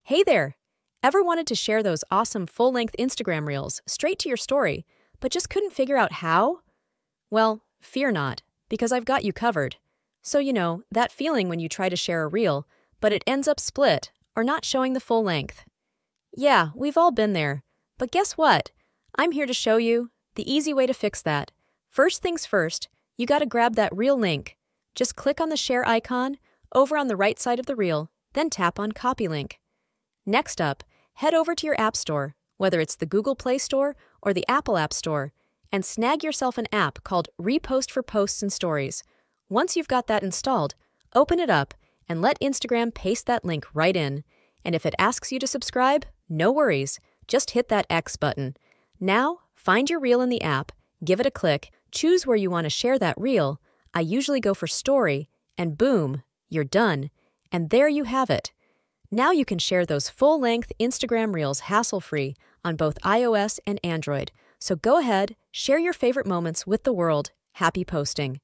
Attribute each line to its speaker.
Speaker 1: Hey there! Ever wanted to share those awesome full-length Instagram reels straight to your story, but just couldn't figure out how? Well, fear not, because I've got you covered. So that feeling when you try to share a reel, but it ends up split or not showing the full length. Yeah, we've all been there. But guess what? I'm here to show you the easy way to fix that. First things first, you gotta grab that reel link. Just click on the share icon over on the right side of the reel, then tap on copy link. Next up, head over to your App Store, whether it's the Google Play Store or the Apple App Store, and snag yourself an app called Repost for Posts and Stories. Once you've got that installed, open it up and let Instagram paste that link right in. And if it asks you to subscribe, no worries, just hit that X button. Now, find your reel in the app, give it a click, choose where you want to share that reel. I usually go for Story, and boom, you're done. And there you have it. Now you can share those full-length Instagram reels hassle-free on both iOS and Android. So go ahead, share your favorite moments with the world. Happy posting!